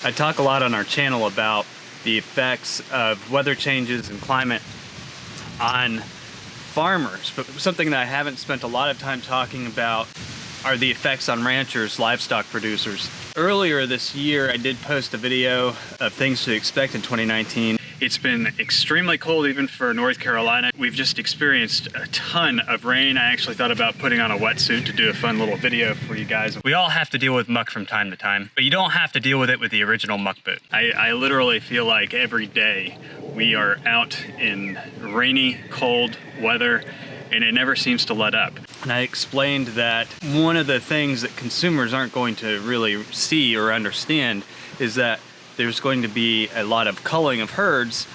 I talk a lot on our channel about the effects of weather changes and climate on farmers, but something that I haven't spent a lot of time talking about are the effects on ranchers, livestock producers. Earlier this year, I did post a video of things to expect in 2019. It's been extremely cold even for North Carolina. We've just experienced a ton of rain. I actually thought about putting on a wetsuit to do a fun little video for you guys. We all have to deal with muck from time to time, but you don't have to deal with it with the original muck boot. I literally feel like every day we are out in rainy, cold weather, and it never seems to let up. And I explained that one of the things that consumers aren't going to really see or understand is that there's going to be a lot of culling of herds.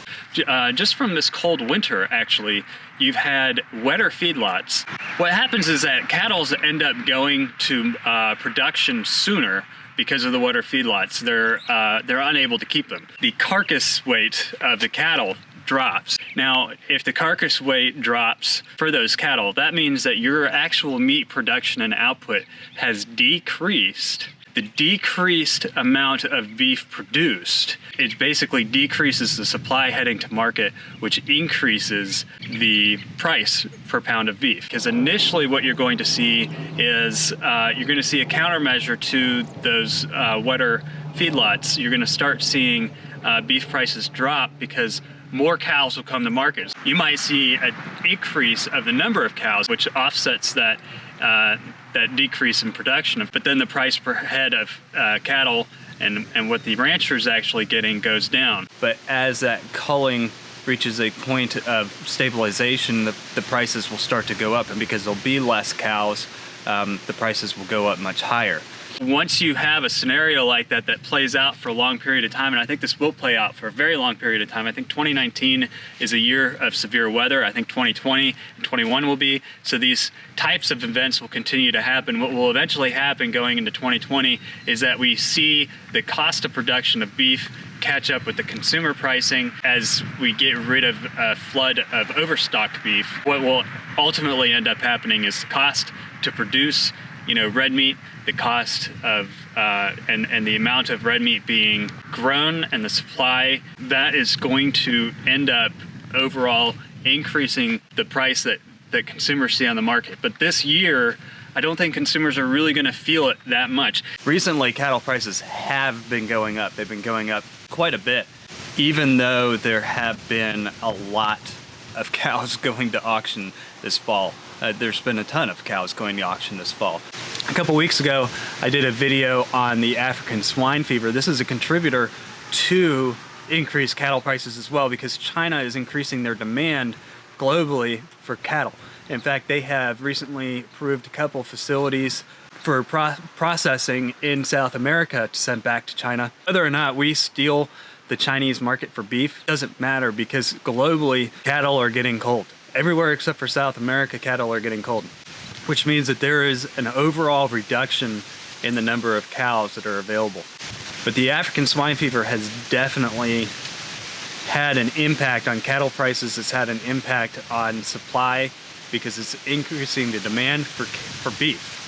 Just from this cold winter, actually, you've had wetter feedlots. What happens is that cattle end up going to production sooner because of the wetter feedlots. They're unable to keep them. The carcass weight of the cattle drops. Now, if the carcass weight drops for those cattle, that means that your actual meat production and output has decreased. The decreased amount of beef produced, it basically decreases the supply heading to market, which increases the price per pound of beef. Because initially what you're going to see is you're going to see a countermeasure to those wetter feedlots. You're going to start seeing beef prices drop because more cows will come to market. You might see an increase of the number of cows, which offsets that decrease in production, but then the price per head of cattle and what the rancher is actually getting goes down. But as that culling reaches a point of stabilization, the prices will start to go up, and because there'll be less cows, the prices will go up much higher. Once you have a scenario like that that plays out for a long period of time, and I think this will play out for a very long period of time. I think 2019 is a year of severe weather. I think 2020 and 21 will be. So these types of events will continue to happen. What will eventually happen going into 2020 is that we see the cost of production of beef catch up with the consumer pricing as we get rid of a flood of overstocked beef. What will ultimately end up happening is the cost to produce red meat, the cost of and the amount of red meat being grown and the supply, that is going to end up overall increasing the price that consumers see on the market. But this year, I don't think consumers are really going to feel it that much. Recently, cattle prices have been going up. They've been going up quite a bit, even though there have been a lot of cows going to auction this fall. There's been a ton of cows going to auction this fall. A couple weeks ago, I did a video on the African swine fever. This is a contributor to increased cattle prices as well, because China is increasing their demand globally for cattle. In fact, they have recently approved a couple facilities for processing in South America to send back to China. Whether or not we steal the Chinese market for beef doesn't matter, because globally, cattle are getting cold. Everywhere except for South America, cattle are getting cold, which means that there is an overall reduction in the number of cows that are available. But the African swine fever has definitely had an impact on cattle prices. It's had an impact on supply because it's increasing the demand for beef.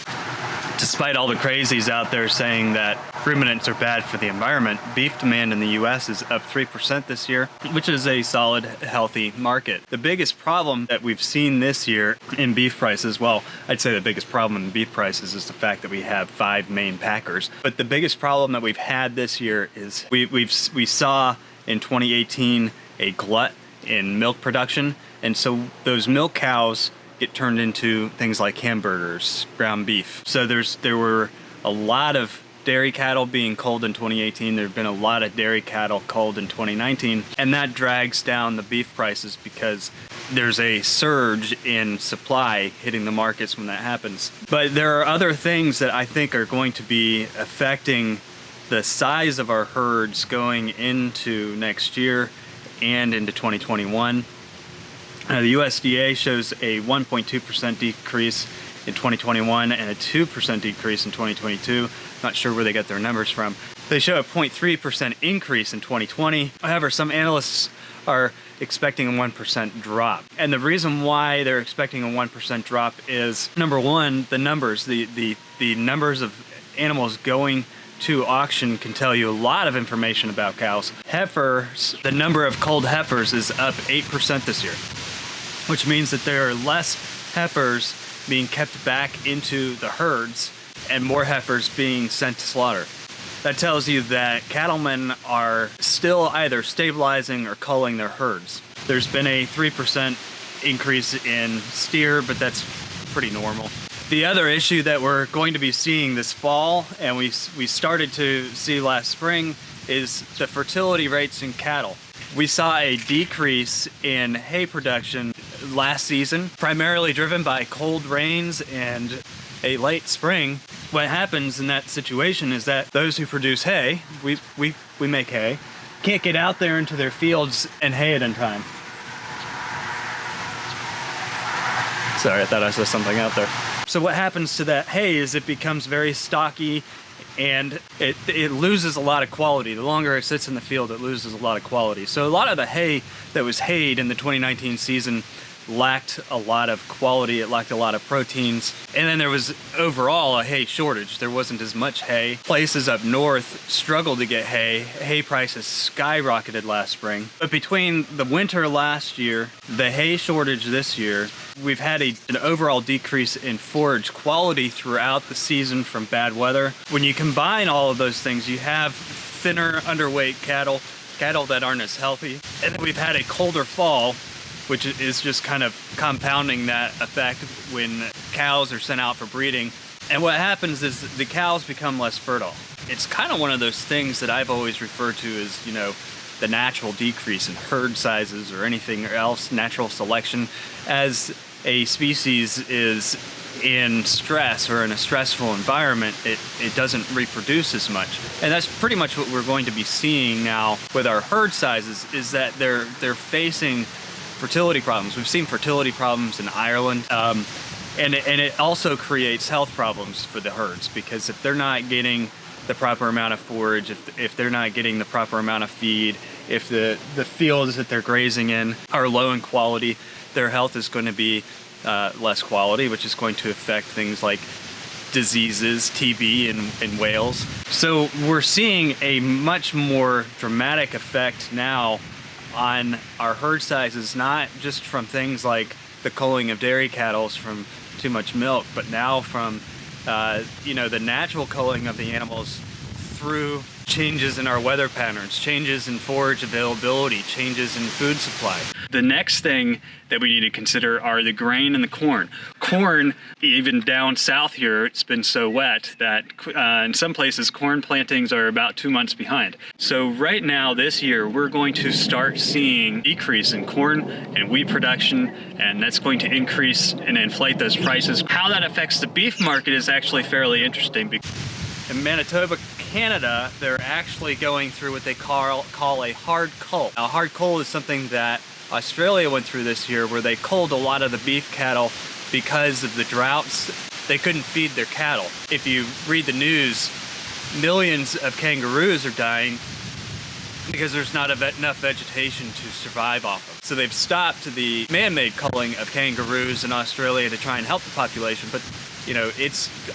Despite all the crazies out there saying that ruminants are bad for the environment, beef demand in the US is up 3% this year, which is a solid, healthy market. The biggest problem that we've seen this year in beef prices, well, I'd say the biggest problem in beef prices is the fact that we have 5 main packers. But the biggest problem that we've had this year is we saw in 2018 a glut in milk production, and so those milk cows get turned into things like hamburgers, ground beef. So there were a lot of dairy cattle being culled in 2018. There have been a lot of dairy cattle culled in 2019, and that drags down the beef prices because there's a surge in supply hitting the markets when that happens. But there are other things that I think are going to be affecting the size of our herds going into next year and into 2021. The USDA shows a 1.2% decrease in 2021 and a 2% decrease in 2022. Not sure where they get their numbers from. They show a 0.3% increase in 2020. However, some analysts are expecting a 1% drop. And the reason why they're expecting a 1% drop is, number one, the numbers. The numbers of animals going to auction can tell you a lot of information about cows. Heifers, the number of culled heifers is up 8% this year, which means that there are less heifers being kept back into the herds and more heifers being sent to slaughter. That tells you that cattlemen are still either stabilizing or culling their herds. There's been a 3% increase in steer, but that's pretty normal. The other issue that we're going to be seeing this fall, and we started to see last spring, is the fertility rates in cattle. We saw a decrease in hay production last season, primarily driven by cold rains and a late spring. What happens in that situation is that those who produce hay, we make hay, can't get out there into their fields and hay it in time. Sorry, I thought I saw something out there. So what happens to that hay is it becomes very stocky and it loses a lot of quality. The longer it sits in the field, it loses a lot of quality. So a lot of the hay that was hayed in the 2019 season lacked a lot of quality, it lacked a lot of proteins, and then there was overall a hay shortage. There wasn't as much hay. Places up north struggled to get hay. Hay prices skyrocketed last spring. But between the winter last year, the hay shortage this year, we've had an overall decrease in forage quality throughout the season from bad weather. When you combine all of those things, you have thinner, underweight cattle that aren't as healthy, and then we've had a colder fall, which is just kind of compounding that effect when cows are sent out for breeding. And what happens is the cows become less fertile. It's kind of one of those things that I've always referred to as, the natural decrease in herd sizes or anything else, natural selection. As a species is in stress or in a stressful environment, it doesn't reproduce as much. And that's pretty much what we're going to be seeing now with our herd sizes, is that they're facing fertility problems. We've seen fertility problems in Ireland, and it also creates health problems for the herds, because if they're not getting the proper amount of forage, if they're not getting the proper amount of feed, if the fields that they're grazing in are low in quality, their health is going to be less quality, which is going to affect things like diseases, TB in whales. So we're seeing a much more dramatic effect now on our herd sizes, not just from things like the culling of dairy cattle from too much milk, but now from the natural culling of the animals through changes in our weather patterns, changes in forage availability, changes in food supply. The next thing that we need to consider are the grain and the corn. Corn, even down south here, it's been so wet that in some places corn plantings are about 2 months behind. So right now this year we're going to start seeing decrease in corn and wheat production, and that's going to increase and inflate those prices. How that affects the beef market is actually fairly interesting. In Manitoba, Canada, they're actually going through what they call a hard cull. Now, a hard cull is something that Australia went through this year, where they culled a lot of the beef cattle because of the droughts. They couldn't feed their cattle. If you read the news, millions of kangaroos are dying because there's not enough vegetation to survive off of. So they've stopped the man-made culling of kangaroos in Australia to try and help the population. But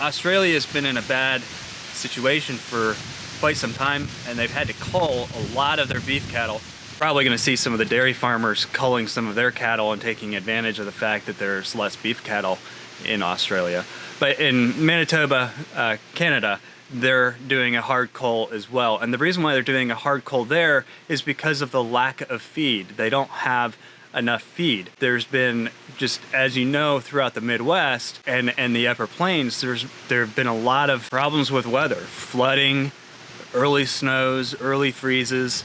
Australia's been in a bad situation for quite some time, and they've had to cull a lot of their beef cattle. Probably going to see some of the dairy farmers culling some of their cattle and taking advantage of the fact that there's less beef cattle in Australia. But in Manitoba, Canada, they're doing a hard cull as well. And the reason why they're doing a hard cull there is because of the lack of feed. They don't have enough feed. There's been, just as you know, throughout the Midwest and the upper plains, there have been a lot of problems with weather, flooding, early snows, early freezes.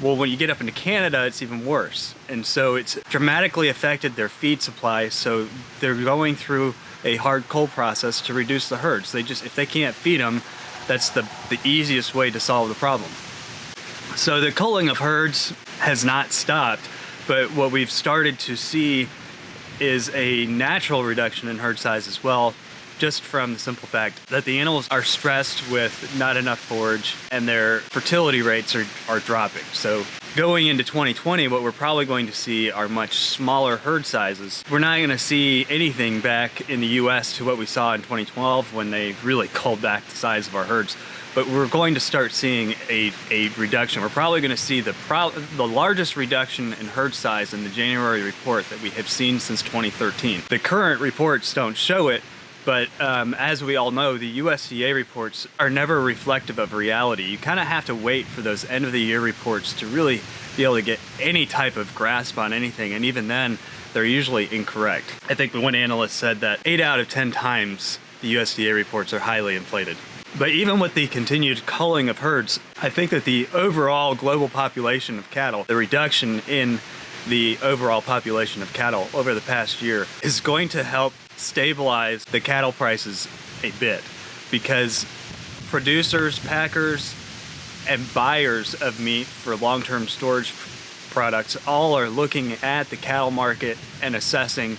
Well, when you get up into Canada, it's even worse. And so it's dramatically affected their feed supply. So they're going through a hard cull process to reduce the herds. If they can't feed them, that's the easiest way to solve the problem. So the culling of herds has not stopped. But what we've started to see is a natural reduction in herd size as well, just from the simple fact that the animals are stressed with not enough forage and their fertility rates are dropping. So going into 2020, what we're probably going to see are much smaller herd sizes. We're not going to see anything back in the US to what we saw in 2012 when they really culled back the size of our herds. but we're going to start seeing a reduction. We're probably going to see the largest reduction in herd size in the January report that we have seen since 2013. The current reports don't show it, but as we all know, the USDA reports are never reflective of reality. You kind of have to wait for those end of the year reports to really be able to get any type of grasp on anything, and even then, they're usually incorrect. I think one analyst said that 8 out of 10 times the USDA reports are highly inflated. But even with the continued culling of herds, I think that the overall global population of cattle, the reduction in the overall population of cattle over the past year, is going to help stabilize the cattle prices a bit, because producers, packers, and buyers of meat for long-term storage products all are looking at the cattle market and assessing,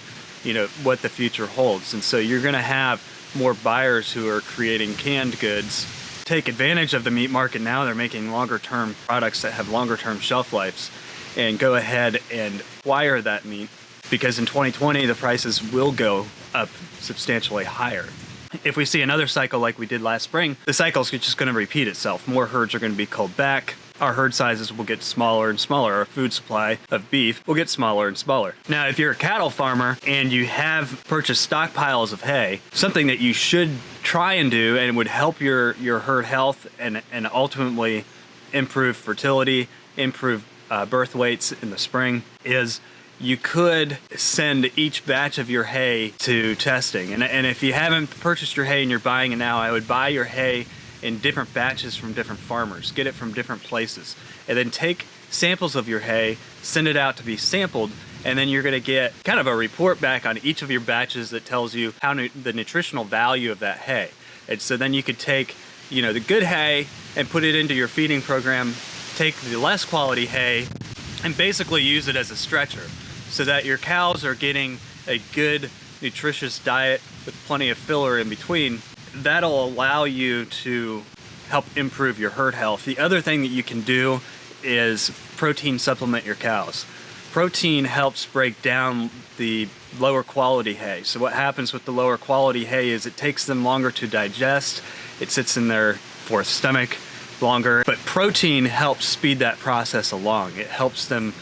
what the future holds. And so you're going to have more buyers who are creating canned goods take advantage of the meat market now. They're making longer-term products that have longer-term shelf lives and go ahead and acquire that meat, because in 2020 the prices will go up substantially higher. If we see another cycle like we did last spring, the cycle is just going to repeat itself. More herds are going to be culled back. Our herd sizes will get smaller and smaller. Our food supply of beef will get smaller and smaller. Now, if you're a cattle farmer and you have purchased stockpiles of hay, something that you should try and do and would help your herd health and ultimately improve fertility, improve birth weights in the spring, is you could send each batch of your hay to testing. And if you haven't purchased your hay and you're buying it now, I would buy your hay in different batches from different farmers. Get it from different places. And then take samples of your hay, send it out to be sampled, and then you're gonna get kind of a report back on each of your batches that tells you how the nutritional value of that hay. And so then you could take, the good hay and put it into your feeding program, take the less quality hay, and basically use it as a stretcher, so that your cows are getting a good, nutritious diet with plenty of filler in between. That'll allow you to help improve your herd health. The other thing that you can do is protein supplement your cows. Protein helps break down the lower quality hay. So what happens with the lower quality hay is it takes them longer to digest. It sits in their fourth stomach longer, but protein helps speed that process along. It helps them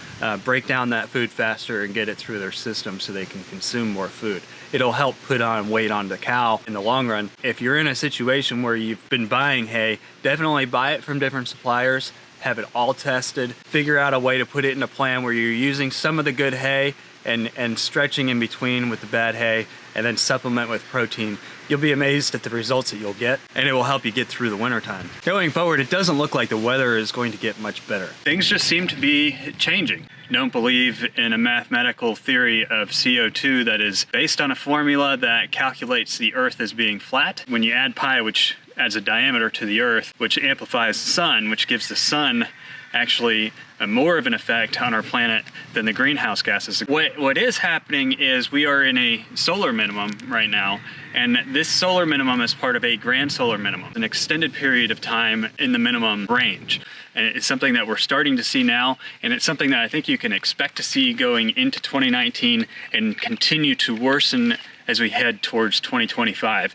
break down that food faster and get it through their system so they can consume more food. It'll help put on weight on the cow in the long run. If you're in a situation where you've been buying hay, definitely buy it from different suppliers, have it all tested, figure out a way to put it in a plan where you're using some of the good hay and stretching in between with the bad hay, and then supplement with protein. You'll be amazed at the results that you'll get, and it will help you get through the wintertime. Going forward, it doesn't look like the weather is going to get much better. Things just seem to be changing. Don't believe in a mathematical theory of CO2 that is based on a formula that calculates the Earth as being flat. When you add pi, which adds a diameter to the Earth, which amplifies the sun, which gives the sun actually more of an effect on our planet than the greenhouse gases. What is happening is we are in a solar minimum right now, and this solar minimum is part of a grand solar minimum, an extended period of time in the minimum range. And it's something that we're starting to see now, and it's something that I think you can expect to see going into 2019 and continue to worsen as we head towards 2025.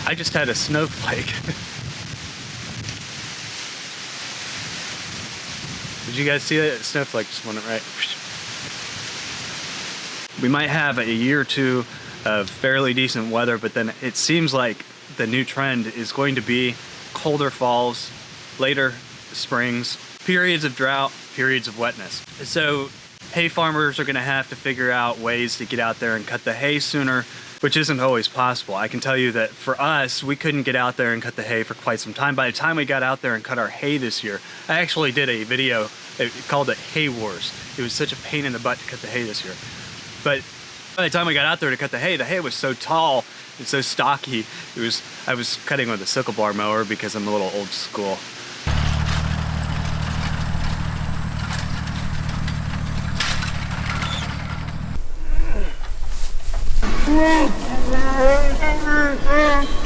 I just had a snowflake. Did you guys see that? The snowflake just went right. We might have a year or two of fairly decent weather, but then it seems like the new trend is going to be colder falls, later springs, periods of drought, periods of wetness. So hay farmers are going to have to figure out ways to get out there and cut the hay sooner, which isn't always possible. I can tell you that for us, we couldn't get out there and cut the hay for quite some time. By the time we got out there and cut our hay this year, I actually did a video, called it Hay Wars. It was such a pain in the butt to cut the hay this year. But by the time we got out there to cut the hay was so tall and so stocky. I was cutting with a sickle bar mower because I'm a little old school.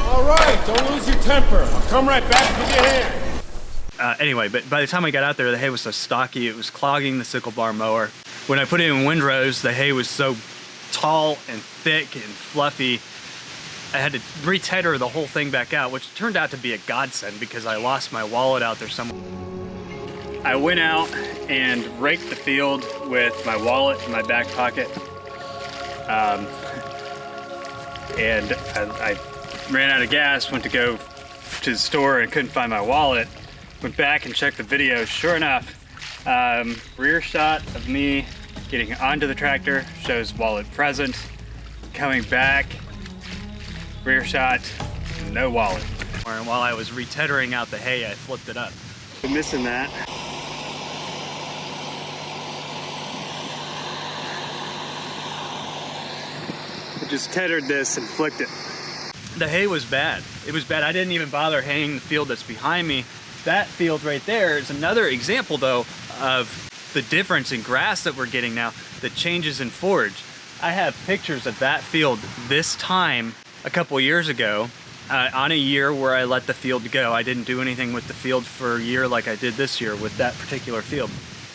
All right, don't lose your temper. I'll come right back with your hand. Anyway, but by the time I got out there, the hay was so stocky, it was clogging the sickle bar mower. When I put it in windrows, the hay was so tall and thick and fluffy, I had to re-tether the whole thing back out, which turned out to be a godsend because I lost my wallet out there somewhere. I went out and raked the field with my wallet in my back pocket. And I ran out of gas, went to go to the store and couldn't find my wallet. Went back and checked the video. Sure enough, rear shot of me getting onto the tractor shows wallet present. Coming back, rear shot, no wallet. And while I was retethering out the hay, I flipped it up. I'm missing that. I just tethered this and flicked it. The hay was bad. It was bad. I didn't even bother haying the field that's behind me. That field right there is another example, though, of the difference in grass that we're getting now, the changes in forage. I have pictures of that field this time a couple years ago, on a year where I let the field go. I didn't do anything with the field for a year like I did this year with that particular field.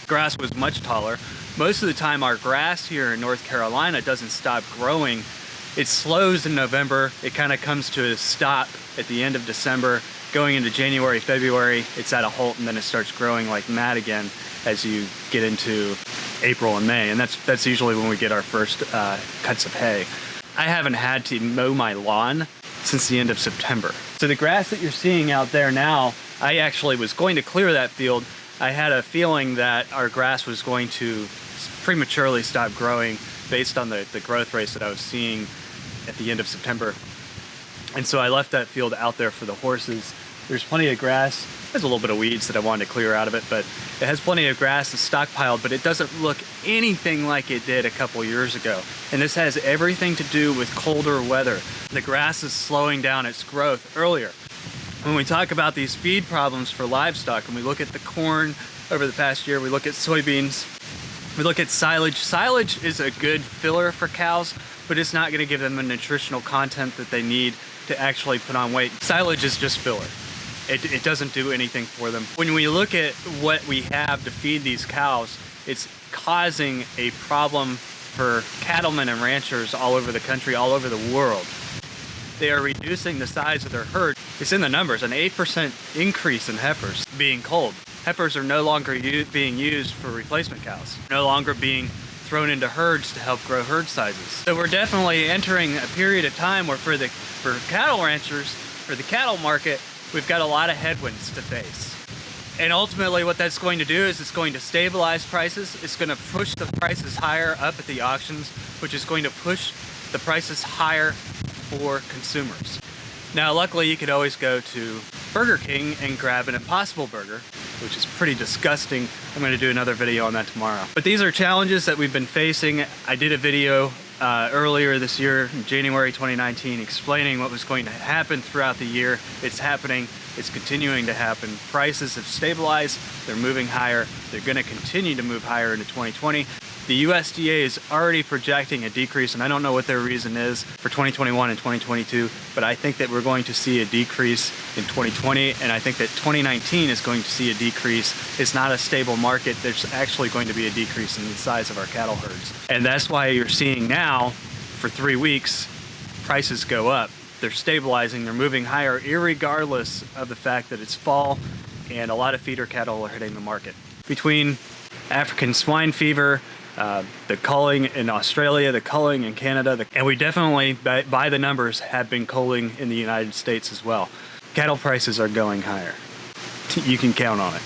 Grass was much taller. Most of the time our grass here in North Carolina doesn't stop growing. It slows in November. It kind of comes to a stop at the end of December. Going into January, February, it's at a halt, and then it starts growing like mad again as you get into April and May. And that's usually when we get our first cuts of hay. I haven't had to mow my lawn since the end of September. So the grass that you're seeing out there now, I actually was going to clear that field. I had a feeling that our grass was going to prematurely stop growing based on the growth rates that I was seeing at the end of September. And so I left that field out there for the horses. There's plenty of grass. There's a little bit of weeds that I wanted to clear out of it, but it has plenty of grass that's stockpiled, but it doesn't look anything like it did a couple years ago. And this has everything to do with colder weather. The grass is slowing down its growth earlier. When we talk about these feed problems for livestock, and we look at the corn over the past year, we look at soybeans, we look at silage. Silage is a good filler for cows, but it's not going to give them the nutritional content that they need to actually put on weight. Silage is just filler. It doesn't do anything for them. When we look at what we have to feed these cows, it's causing a problem for cattlemen and ranchers all over the country, all over the world. They are reducing the size of their herd. It's in the numbers, an 8% increase in heifers being culled. Heifers are no longer being used for replacement cows, no longer being thrown into herds to help grow herd sizes. So we're definitely entering a period of time where for cattle ranchers, for the cattle market, we've got a lot of headwinds to face. And ultimately what that's going to do is it's going to stabilize prices. It's going to push the prices higher up at the auctions, which is going to push the prices higher for consumers. Now, luckily you could always go to Burger King and grab an Impossible Burger, which is pretty disgusting. I'm going to do another video on that tomorrow. But these are challenges that we've been facing. I did a video earlier this year, in January 2019, explaining what was going to happen throughout the year. It's happening. It's continuing to happen. Prices have stabilized. They're moving higher. They're going to continue to move higher into 2020. The USDA is already projecting a decrease, and I don't know what their reason is for 2021 and 2022, but I think that we're going to see a decrease in 2020, and I think that 2019 is going to see a decrease. It's not a stable market. There's actually going to be a decrease in the size of our cattle herds. And that's why you're seeing now, for 3 weeks, prices go up. They're stabilizing, they're moving higher, irregardless of the fact that it's fall, and a lot of feeder cattle are hitting the market. Between African swine fever, the culling in Australia, the culling in Canada, and we definitely, by the numbers, have been culling in the United States as well. Cattle prices are going higher. You can count on it.